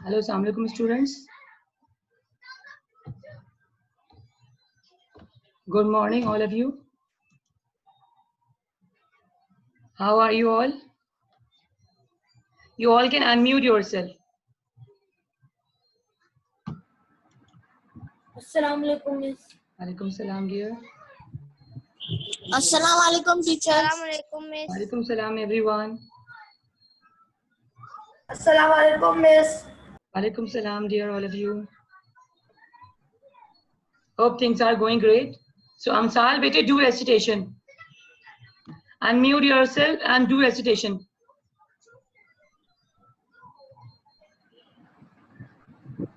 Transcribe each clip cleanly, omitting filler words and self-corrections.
Hello, Assalamu alaikum students. Good morning, all of you. How are you all? You all can unmute yourself. Assalamu alaikum, miss. Alaikum salam, dear. Assalamu alaikum, teacher. Assalamu alaikum, miss. Alaikum salam, everyone. Assalamu alaikum, miss. Alaikum salam, dear, all of you. Hope things are going great. So, Amsal, bete, do recitation. Unmute yourself and do recitation.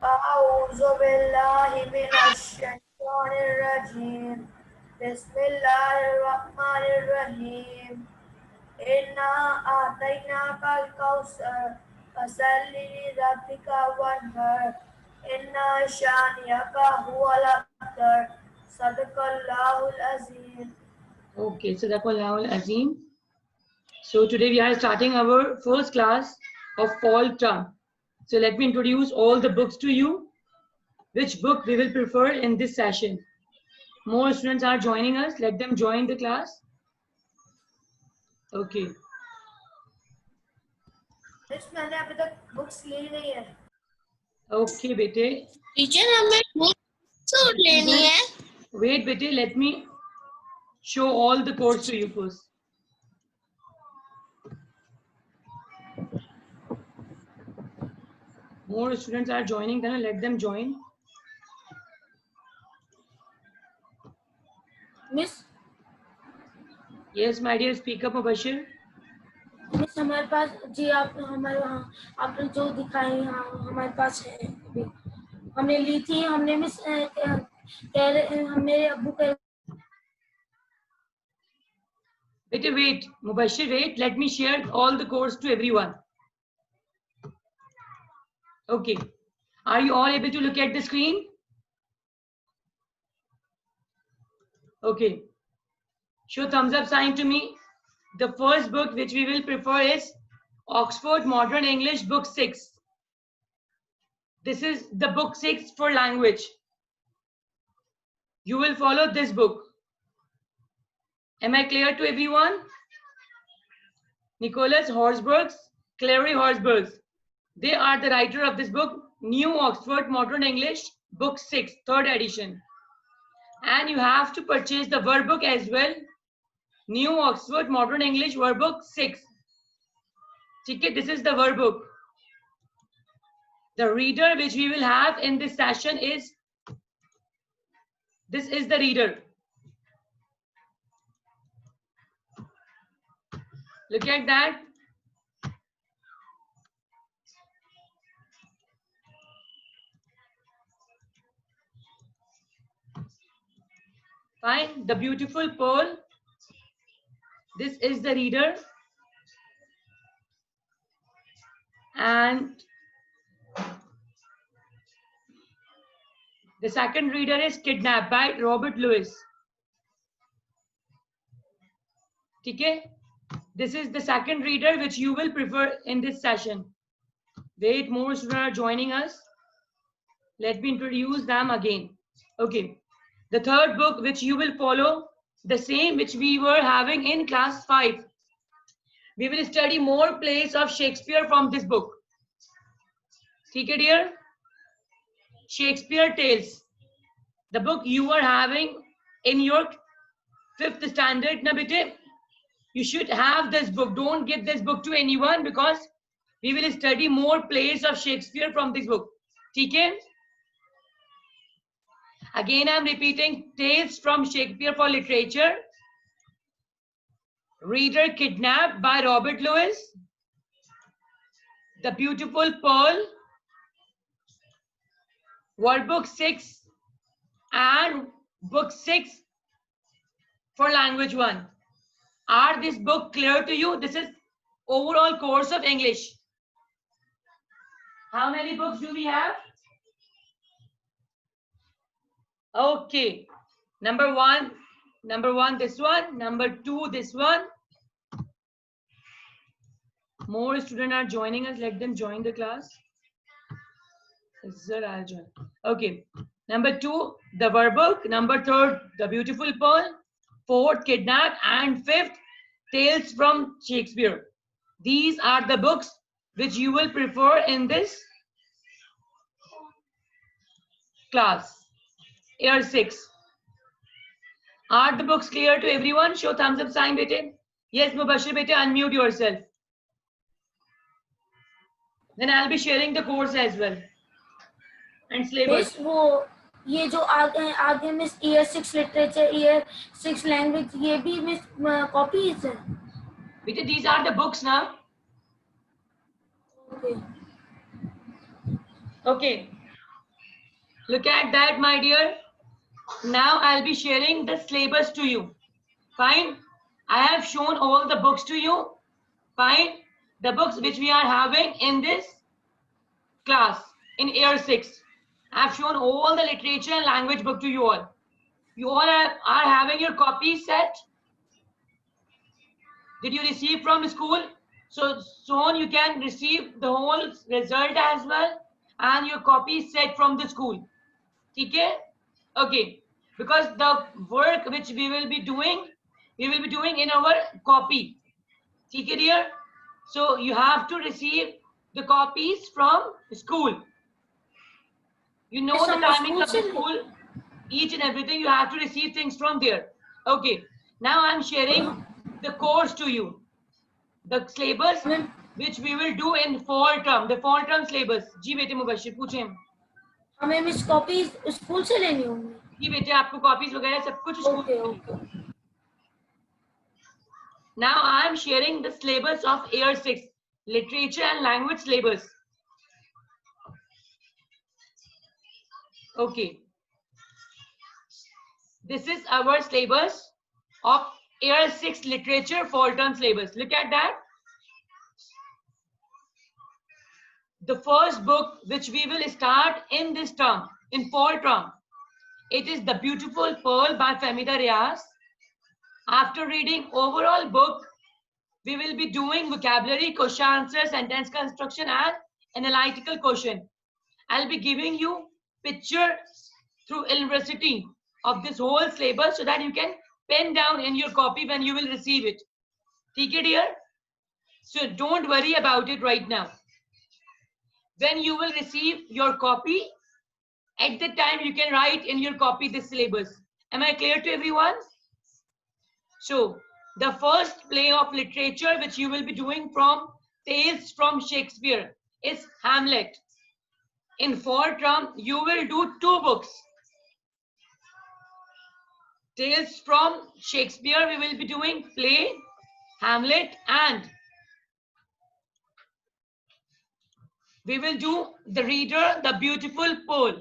أعوذ بالله من الشيطان الرجيم. بسم الله الرحمن الرحيم. إنا أعطيناك الكوثر فصل لربك وانحر إن شانئك هو الأبتر صدق الله العظيم. Okay, Sadaqallahu Azim. So today we are starting our first class of fall term. So let me introduce all the books to you. Which book we will prefer in this session? More students are joining us. Let them join the class. Okay. Miss मैंने अभी तक books ली नहीं है. Okay, bete. Teacher हमें book लेनी है. Wait, bete. Let me show all the course to you first. More students are joining, then let them join. Miss Yes, my dear, speak up, Mubashir. Miss हमारे पास जी आप हमारे वहाँ आपने जो दिखाई हाँ हमारे पास है अभी हमने ली थी हमने मिस कह रहे मेरे अब्बू कह Bete, wait. Mubashir, wait. Let me share all the course to everyone. Okay. Are you all able to look at the screen? Okay. Show thumbs up sign to me. The first book which we will prefer is Oxford Modern English Book 6. This is the book 6 for language. You will follow this book. Am I clear to everyone? Nicholas Horsburgh, Clary Horsburgh. They are the writer of this book, New Oxford Modern English Book 6, 3rd edition. And you have to purchase the workbook as well. New Oxford Modern English Workbook 6. Okay, this is the workbook. The reader which we will have in this session is, this is the reader. Look at that. Fine, the beautiful Pearl. This is the reader. And the second reader is Kidnapped by Robert Lewis. Okay? This is the second reader which you will prefer in this session. Wait, more students are joining us. Let me introduce them again. Okay. The third book which you will follow, the same which we were having in class 5. We will study more plays of Shakespeare from this book. Okay, dear? Shakespeare Tales. The book you are having in your 5th standard, na bete? You should have this book. Don't give this book to anyone because we will study more plays of Shakespeare from this book. Okay? Again, I'm repeating Tales from Shakespeare for Literature. Reader Kidnapped by Robert Lewis. The Beautiful Pearl. Workbook 6 and Book 6 for Language 1. Are this book clear to you? This is overall course of English. How many books do we have? Okay. Number one, this one. Number 2, this one. More students are joining us. Let them join the class. Sir, I'll join. Okay. Number 2, the workbook. Number 3, the beautiful pearl. 4th, kidnap. And 5th, tales from Shakespeare. These are the books which you will prefer in this class. Year 6. Are the books clear to everyone? Show thumbs up sign, bete. Yes, Mubashir, bete, unmute yourself. Then I'll be sharing the course as well. And syllabus. Miss वो ये जो आगे miss year 6 literature, year 6 language, ये भी miss copies है. Bete, these are the books now. Okay. Okay. Look at that, my dear. Now I'll be sharing the syllabus to you. Fine. I have shown all the books to you. Fine. The books which we are having in this class in year 6. I have shown all the literature and language book to you all. You all are having your copy set. Did you receive from school? So soon you can receive the whole result as well, and your copy is set from the school. Okay? Okay. Because the work which we will be doing in our copy. Okay, dear? So you have to receive the copies from school. You know the timing of the school, each and everything, you have to receive things from there. Okay. Now I'm sharing the course to you. The syllabus which we will do in fall term. The fall term syllabus. जी बेटे मुबश्शिर पूछें. हमें miss copies school से लेनी होंगी. जी बेटे आपको copies वगैरह सब कुछ स्कूल से okay. Now I am sharing the syllabus of year 6 literature and language syllabus. Okay. This is our syllabus of year 6 literature fall term syllabus. Look at that. The first book which we will start in this term, in fall term, it is The Beautiful Pearl by Fahmida Riaz. After reading overall book, we will be doing vocabulary, question answer, sentence construction and analytical question. I'll be giving you picture through university of this whole syllabus so that you can pen down in your copy when you will receive it. Okay, dear? So don't worry about it right now. When you will receive your copy, at the time you can write in your copy this syllabus. Am I clear to everyone? So the first play of literature which you will be doing from Tales from Shakespeare is Hamlet. In fall term, you will do 2 books. Tales from Shakespeare, we will be doing play, Hamlet, and we will do the reader, The Beautiful Pearl.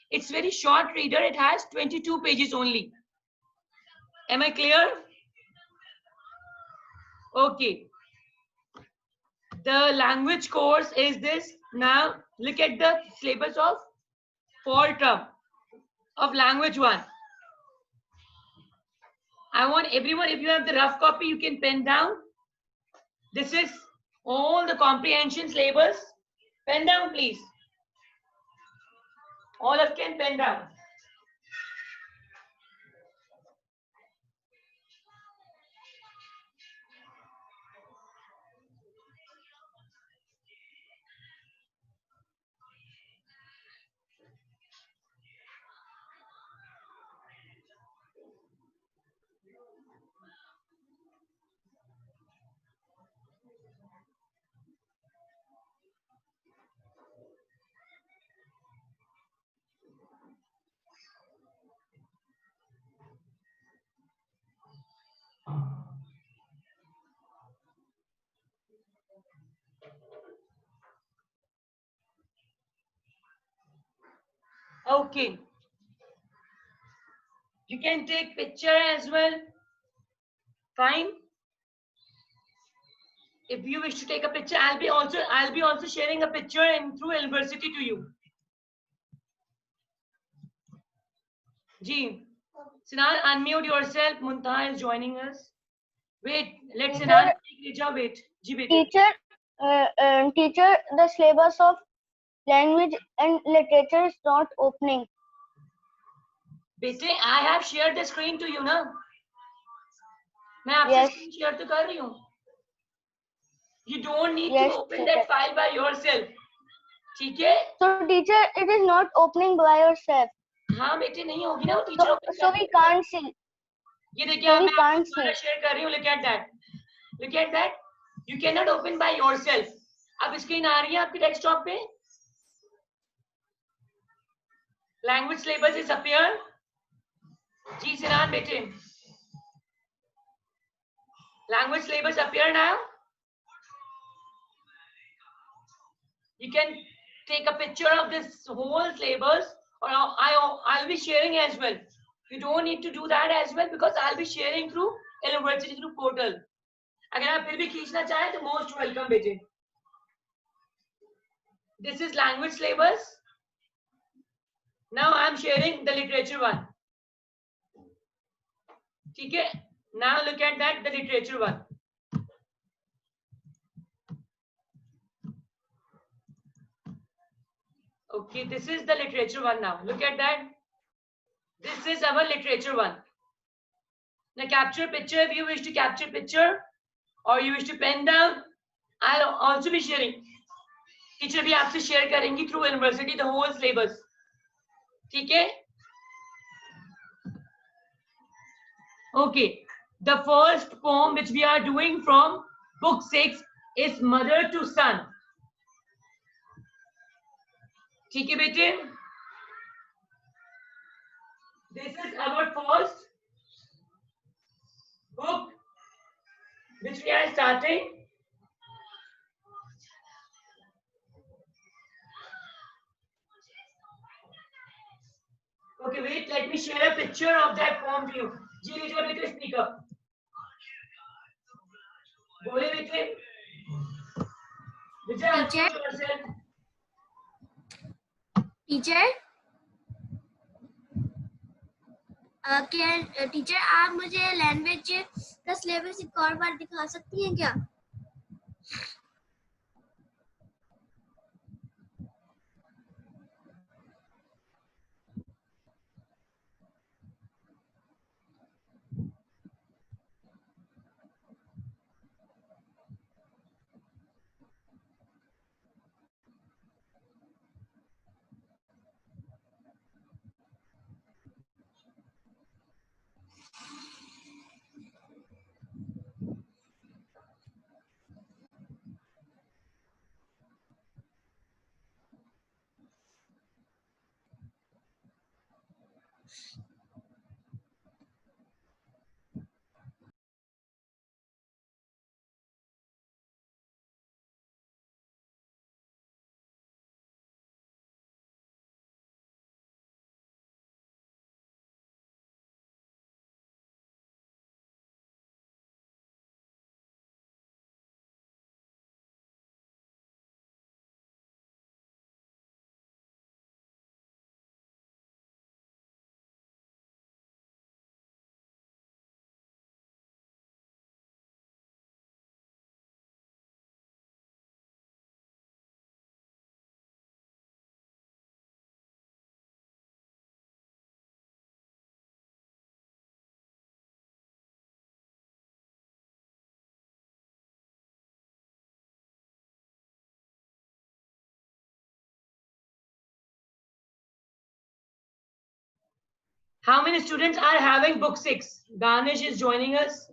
It's very short reader. It has 22 pages only. Am I clear? Okay. The language course is this. Now look at the syllabus of fall term of language 1. I want everyone, if you have the rough copy, you can pen down. This is all the comprehension syllabus. Pen down, please. All of you can pen down. Okay. You can take picture as well. Fine. If you wish to take a picture, I'll be also sharing a picture in through university to you. Ji. Sinan, unmute yourself. Muntaha is joining us. Wait, let Sinan take Rija wait. Ji, wait. Teacher, the syllabus of Language and literature is not opening. बेटे, I have shared the screen to you ना? मैं आपसे Yes. screen share तो कर रही हूँ. You don't need Yes, to open teacher. that file by yourself. ठीक है? So teacher, it is not opening by yourself. हाँ बेटे, नहीं होगी ना वो teacher open So we can't see. ये देखिए So आप we मैं आपको can't दोबारा see. शेयर कर रही हूँ. Look at that. Look at that. You cannot open by yourself. अब स्क्रीन आ रही है आपके डेस्कटॉप पे. Language syllabus is appear. जी सिरान बेटे. Language syllabus appear now. You can take a picture of this whole syllabus, or I'll be sharing as well. You don't need to do that as well because I'll be sharing through university through portal. अगर आप फिर भी खींचना चाहें तो most welcome बेटे. This is language syllabus. Now I'm sharing the literature one. ठीक है? Now look at that, the literature one. Okay, this is the literature one now. Look at that. This is our literature one. Now capture picture if you wish to capture picture or you wish to pen down. I'll also be sharing. Teacher भी आपसे share करेंगी through university the whole syllabus. ठीक है? Okay. The first poem which we are doing from book 6 is Mother to Son. ठीक है बेटे? This is our first book which we are starting. Okay, wait, let me share a picture of that poem to you. जी लीजिए बेटे speaker. बोले बेटे. Teacher? Teacher क्या teacher आप मुझे लैंग्वेज का सिलेबस एक और बार दिखा सकती हैं क्या? How many students are having book 6? Danish is joining us.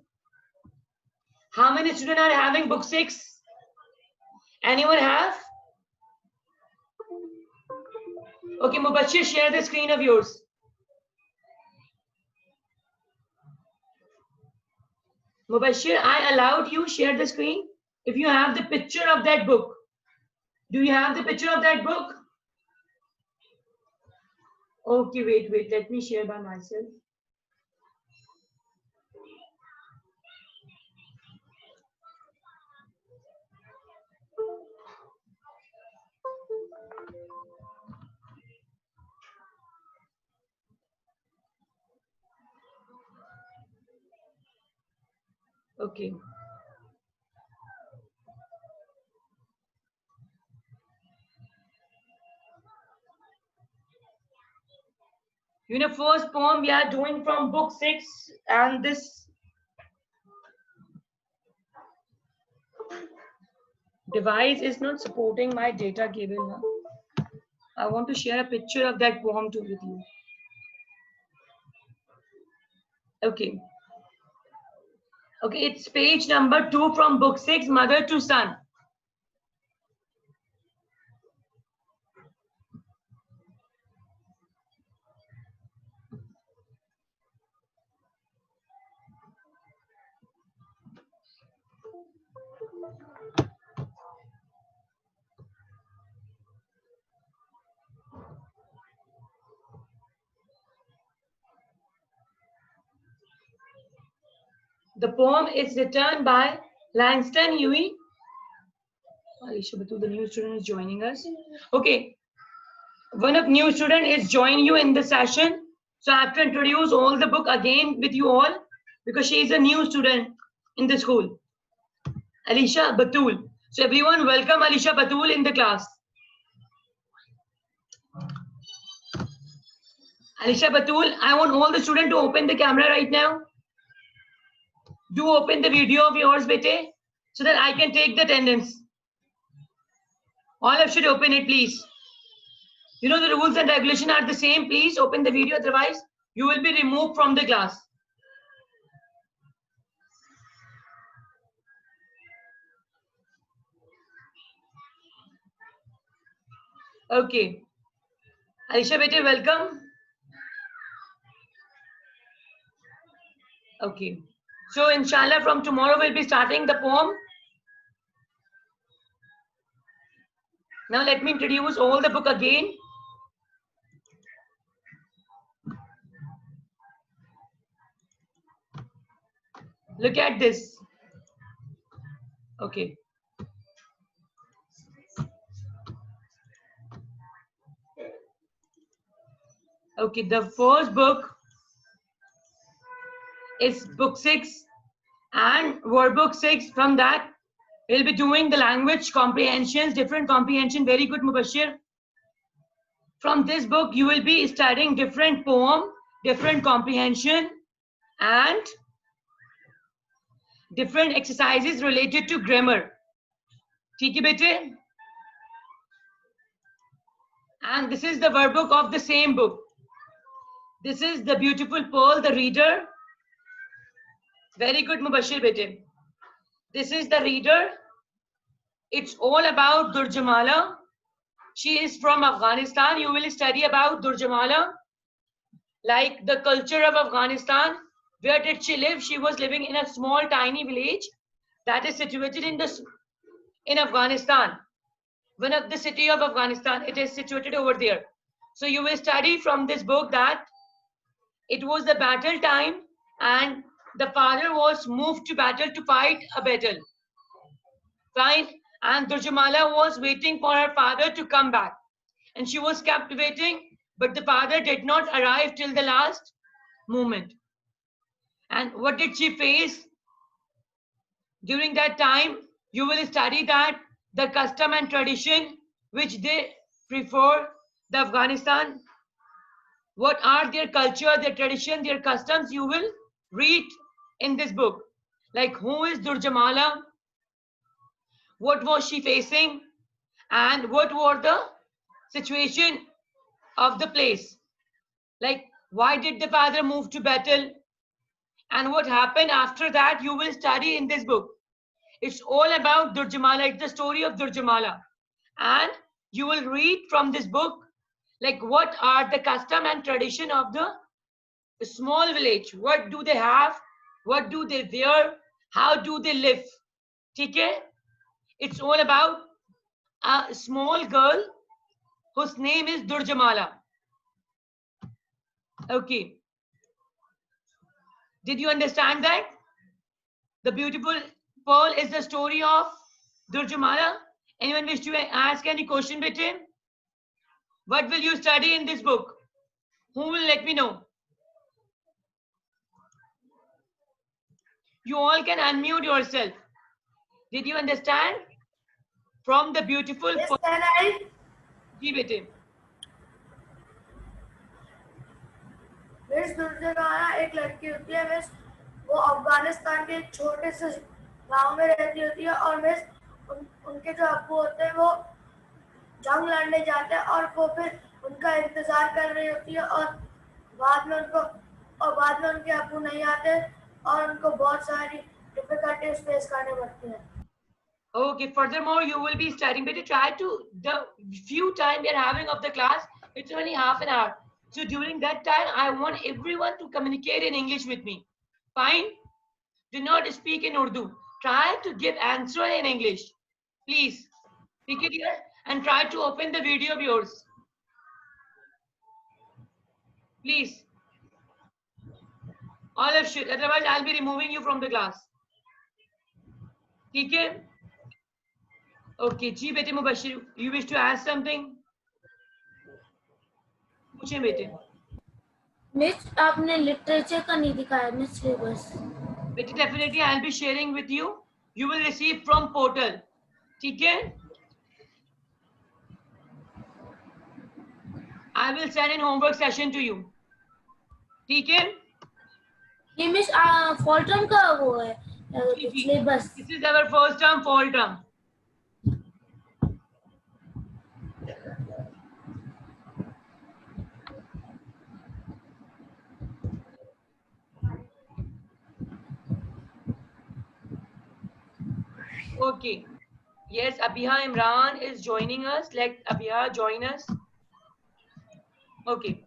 How many students are having book 6? Anyone have? Okay, Mubashir, share the screen of yours. Mubashir, I allowed you share the screen. If you have the picture of that book. Do you have the picture of that book? Okay, wait. Let me share by myself. Okay. First poem we are doing from book 6, and this device is not supporting my data cable now. I want to share a picture of that poem too with you. Okay. Okay, it's page number 2 from book 6, Mother to Son. The poem is written by Langston Hughes. Alisha Batul, the new student, is joining us. Okay, one of new student is joining you in the session. So I have to introduce all the book again with you all because she is a new student in the school. Alisha Batul. So everyone welcome Alisha Batul in the class. Alisha Batul, I want all the students to open the camera right now. Do open the video of yours, bete, so that I can take the attendance. All of you should open it, please. The rules and regulations are the same. Please open the video, otherwise you will be removed from the class. Okay. Alisha bete, welcome. Okay. So inshallah from tomorrow we'll be starting the poem. Now let me introduce all the book again. Look at this. Okay. Okay, the first book is book 6 and workbook 6. From that, we'll be doing the language comprehensions, different comprehension. Very good, Mubashir. From this book, you will be studying different poem, different comprehension, and different exercises related to grammar. ठीक है बेटे? And this is the workbook of the same book. This is the beautiful Pearl, the reader. Very good, Mubashir bete. This is the reader. It's all about Durjamala. She is from Afghanistan. You will study about Durjamala, like the culture of Afghanistan. Where did she live? She was living in a small, tiny village that is situated in Afghanistan. One of the city of Afghanistan. It is situated over there. So you will study from this book that it was the battle time and the father was moved to battle to fight a battle. Fine. And Durjamala was waiting for her father to come back. And she was kept waiting, but the father did not arrive till the last moment. And what did she face? During that time, you will study that the custom and tradition which they prefer, the Afghanistan, what are their culture, their tradition, their customs, you will read in this book. Like who is Durjamala? What was she facing? And what were the situation of the place? Like why did the father move to battle? And what happened after that, you will study in this book. It's all about Durjamala. It's the story of Durjamala. And you will read from this book, like what are the custom and tradition of the small village. What do they have? What do they wear? How do they live? Okay? It's all about a small girl whose name is Durjamala. Okay. Did you understand that? The beautiful Pearl is the story of Durjamala. Anyone wish to ask any question with him? What will you study in this book? Who will let me know? You all can unmute yourself. Did you understand? From the beautiful Yes, Pearl. can I? Ji bete. Miss दुर्जगाना एक लड़की होती है miss, वो अफगानिस्तान के एक छोटे से गांव में रहती होती है और मिस उनके जो अब्बू होते हैं वो जंग लड़ने जाते हैं और वो फिर उनका इंतजार कर रही होती है और बाद में उनके अब्बू नहीं आते और उनको बहुत सारी डिफिकल्टीज फेस करनी पड़ती है। Okay, furthermore, you will be studying, but try to, the few time we are having of the class, it's only half an hour. So during that time, I want everyone to communicate in English with me. Fine? Do not speak in Urdu. Try to give answer in English. Please, speak it here and try to open the video of yours. Please. All of you, otherwise I'll be removing you from the class. Okay? Okay, जी बेटे Mubashir, you wish to ask something? पूछें बेटे। Miss आपने literature का नहीं दिखाया miss syllabus. बेटे definitely I'll be sharing with you. You will receive from portal. ठीक है? I will send an homework session to you. ठीक है? ये मिस फॉल्टम का वो है syllabus. This is our first term, fall term. Okay. Yes, Abiha Imran is joining us. Let Abiha join us. Okay.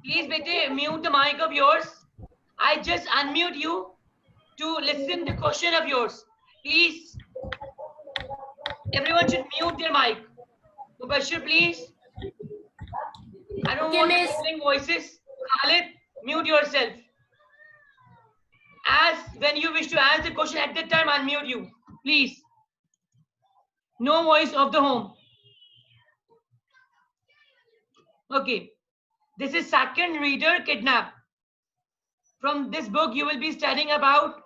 Please, bete, mute the mic of yours. I just unmute you to listen the question of yours. Please, everyone should mute their mic. Mubashir, please. I don't want hearing voices. Khalid, mute yourself. As when you wish to ask the question at that time, unmute you. Please. No voice of the home. Okay. This is second reader kidnap. From this book, you will be studying about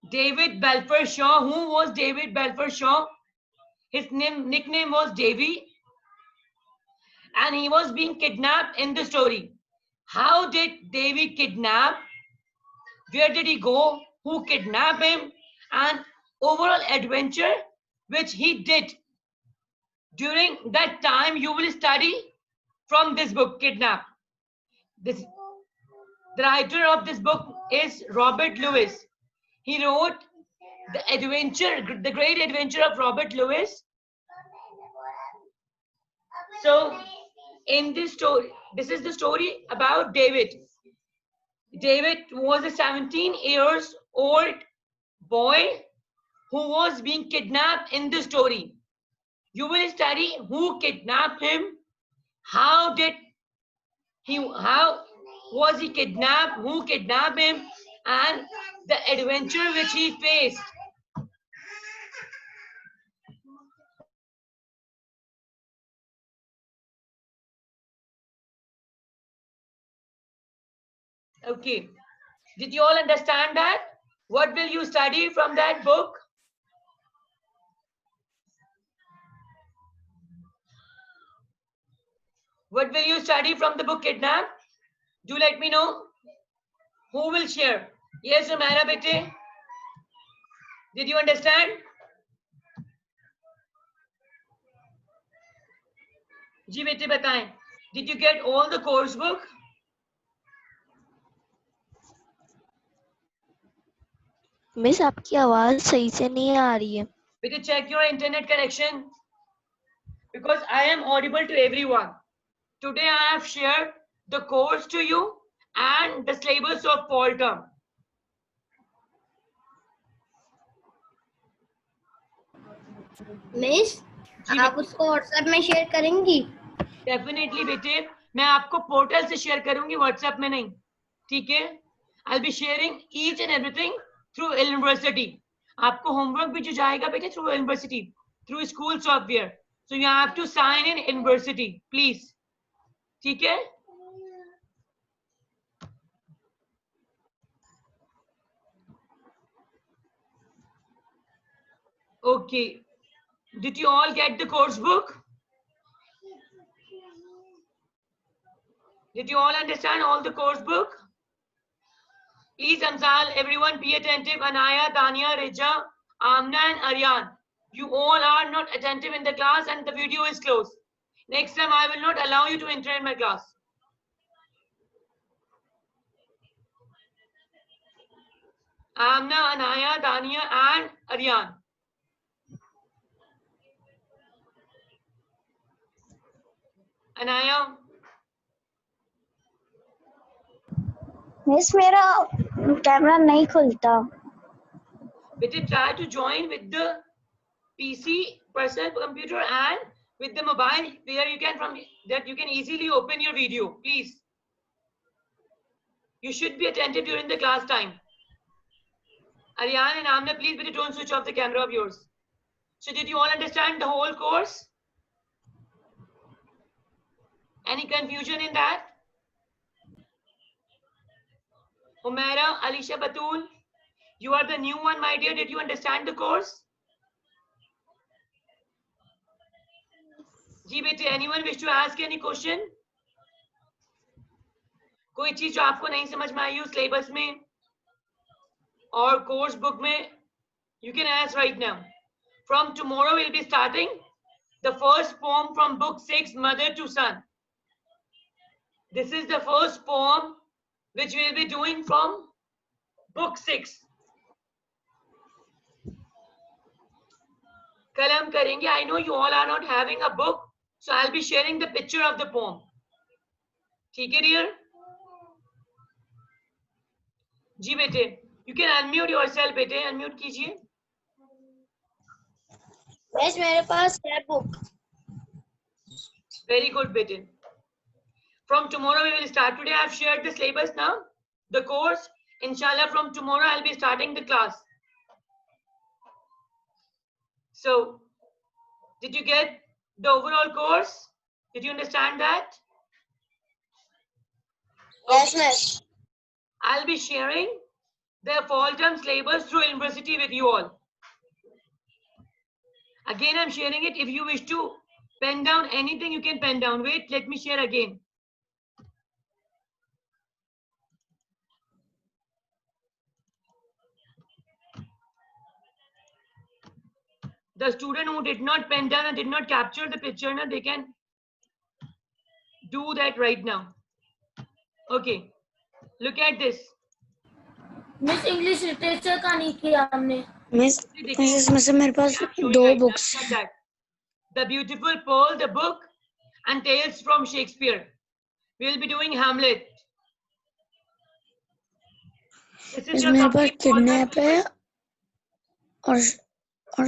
David Balfour Shaw. Who was David Balfour Shaw? His nickname was Davy. And he was being kidnapped in the story. How did Davy kidnap? Where did he go? Who kidnapped him? And overall adventure which he did. During that time, you will study from this book, Kidnap. The writer of this book is Robert Lewis. He wrote the great adventure of Robert Lewis. So, in this story, this is the story about David. David was a 17 years old boy who was being kidnapped in the story. You will study who kidnapped him, how was he kidnapped, who kidnapped him, and the adventure which he faced. Okay. Did you all understand that? What will you study from that book? What will you study from the book Kidnap? Do let me know. Who will share? Yes, Umaira bete. Did you understand? जी बेटे बताएं. Did you get all the course book? Miss आपकी आवाज सही से नहीं आ रही है. बेटे check your internet connection because I am audible to everyone. Today I have shared the course to you and the syllabus of fall term. Miss आप उसको व्हाट्सएप में शेयर करेंगी? डेफिनेटली बेटे, मैं आपको पोर्टल से शेयर करूंगी, व्हाट्सएप में नहीं. ठीक है? I will be sharing each and everything through university. आपको होमवर्क भी जो जाएगा बेटे through university, through school software. So you have to sign in university please. ठीक है? Okay. Did you all get the course book? Did you all understand all the course book? Please, Amsal, everyone be attentive. Anaya, Dania, Rija, Amna and Aryan. You all are not attentive in the class and the video is closed. Next time I will not allow you to enter in my class. Amna, Anaya, Dania and Aryan. Anaya. Miss मेरा camera नहीं खुलता. But try to join with the PC, personal computer, and with the mobile, where you can you can easily open your video. Please, you should be attentive during the class time. Aryan and Amna, please, but don't switch off the camera of yours. So, did you all understand the whole course? Any confusion in that? Umaira, Alisha, Batul, you are the new one, my dear. Did you understand the course? जी बेटे, anyone wish to ask any question? कोई चीज जो आपको नहीं समझ में आई हो syllabus में और कोर्स बुक में, you can ask right now. From tomorrow we'll be starting the first poem from book 6, Mother to Son. This is the first poem which we'll be doing from book 6. कल हम करेंगे. I know you all are not having a book, so I'll be sharing the picture of the poem. ठीक है dear? जी बेटे, you can unmute yourself बेटे, unmute कीजिए. बस मेरे पास है बुक. Very good बेटे. From tomorrow we will start. Today I have shared the syllabus now, the course. Inshallah from tomorrow I'll be starting the class. So, did you get the overall course? Did you understand that? Yes, miss. I'll be sharing the fall term syllabus through university with you all. Again, I'm sharing it. If you wish to pen down anything, you can pen down. Wait, let me share again. The student who did not pen down and did not capture the picture, now they can do that right now. Okay, look at this. Miss English literature का नहीं किया हमने. Miss इसमें से मेरे पास दो books. The Beautiful Pearl, the book, and Tales from Shakespeare. We will be doing Hamlet. This is your मेरे पास complete kidnap है syllabus. और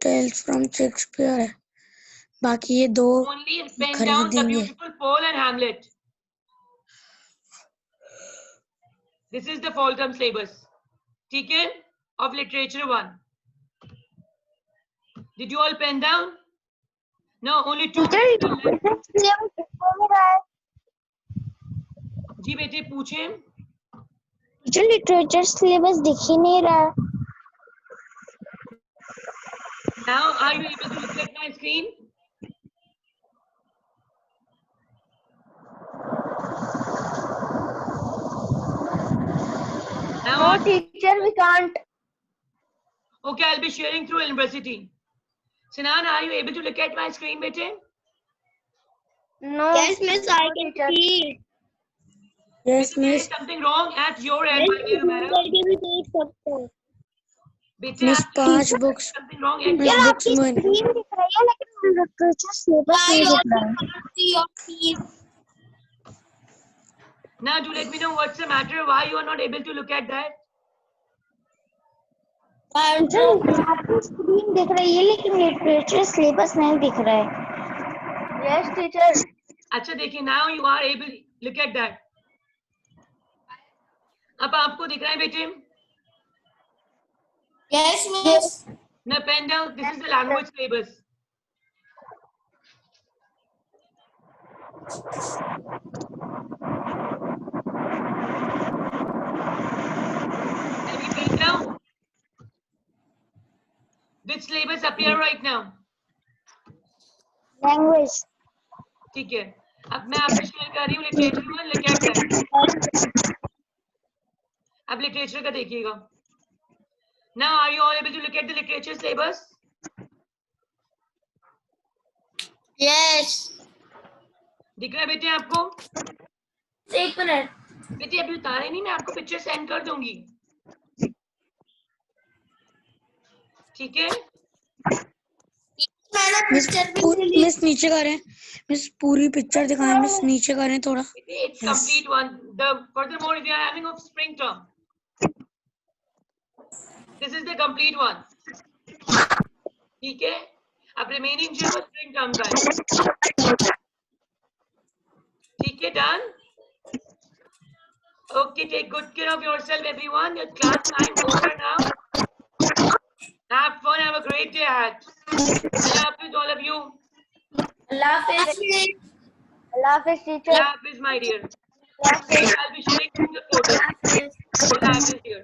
टेल्स फ्रॉम शेक्सपियर है. बाकी ये दो Only pen down The Beautiful Pearl and Hamlet. This is the fall term syllabus. ठीक है? Of literature 1. Did you all pen down? No, only 2. जी बेटे पूछें. टीचर लिटरेचर सिलेबस दिख ही नहीं रहा. Now, are you able to look at my screen? Now, No teacher, we can't. okay, I'll be sharing through university. Sinan, are you able to look at my screen, bete? No. Yes, miss. I can teacher. see. Yes There is miss. something wrong at your end, my dear Umara. करके भी देख सकते हो. Bete, miss आपके 5 books. something wrong at miss your end. Books में screen दिख रही है लेकिन लिटरेचर सिलेबस नहीं दिख रहा है. See your fees. Now, do let me know what's the matter, why you are not able to look at that. आपकी स्क्रीन दिख रही है लेकिन लिटरेचर सिलेबस नहीं दिख रहा है. Yes teacher. अच्छा देखिए, now you are able, look at that. अब आपको दिख रहा है बेटे? Yes, miss. Now pen down, this is the language syllabus. Have you pen down? Which syllabus appear right now? Language. ठीक है. अब मैं आपको शेयर कर रही हूँ literature one, look at that. अब लिटरेचर का देखिएगा। Now are you all able to look at the literature syllabus? Yes. दिख रहा है बेटे आपको? एक मिनट। बेटे अभी उतारे नहीं, मैं आपको पिक्चर सेंड कर दूंगी, ठीक है? मैंने मिस पिक्चर भी ले ली। मिस नीचे करें, मिस पूरी पिक्चर दिखाएं, मिस नीचे करें थोड़ा। It's complete one. Furthermore, if you are having a spring term, this is the complete one. ठीक है? अब remaining जो है वो spring term का है। ठीक है, done? Okay, take good care of yourself, everyone. Your class time over now. Have fun. Have a great day ahead. Allah Hafiz, all of you. Allah Hafiz. Allah Hafiz, teacher. Allah Hafiz, my dear. I'll be sharing the photo. Allah Hafiz. Allah Hafiz, dear.